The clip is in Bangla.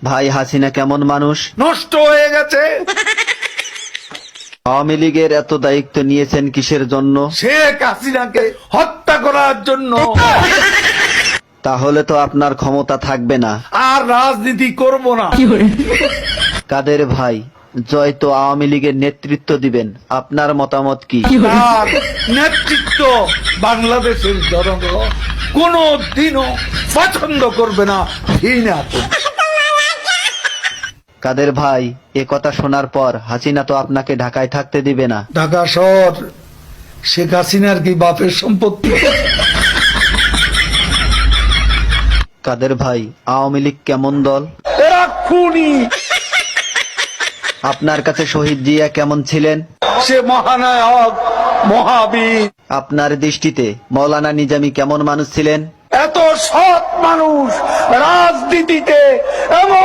ভাই হাসিনা কেমন মানুষ? নষ্ট হয়ে গেছে। আওয়ামী লীগের এত দায়িত্ব নিয়েছেন কিসের জন্য? শেখ হাসিনাকে হত্যা করার জন্য। তাহলে তো আপনার ক্ষমতা থাকবে না। আর রাজনীতি করব না। কাদের ভাই, জয় তো আওয়ামী লীগের নেতৃত্ব দিবেন, আপনার মতামত কি? তার নেতৃত্ব বাংলাদেশের জনগণ কোনো দিনও পছন্দ করবে না, ঘৃণা করবে। কাদের ভাই, এ কথা শোনার পর হাসিনা তো আপনাকে ঢাকায় থাকতে দিবে না। ঢাকা শহর শেখ হাসিনার কি বাপের সম্পত্তি? কাদের ভাই, আওয়ামী লীগ কেমন দল? এরা খুনি। আপনার কাছে শহীদ জিয়া কেমন ছিলেন? সে মহানায়ক, মহাবীর। আপনার দৃষ্টিতে মৌলানা নিজামী কেমন মানুষ ছিলেন? এত সৎ মানুষ রাজনীতিতে এমন